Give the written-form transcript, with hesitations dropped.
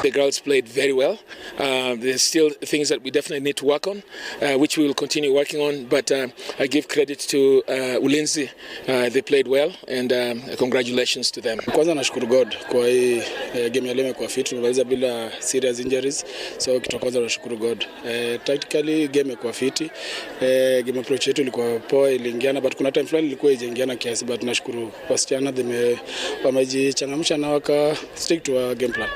The girls played very well. There's still things that we definitely need to work on, which we will continue working on. But I give credit to Ulinzi. They played well, and congratulations to them. Kwanza nashukuru God kwa hii game ya leo kwa fit, tumemaliza bila serious injuries. So kitu kwanza nashukuru God. Tactically game kwa fit. Game approach yetu ilikuwa poa, iliingiana, but kuna time fulani ilikuwa haijaingiana kiasi, but nashukuru wasichana wamejichangamsha na waka stick to our game plan.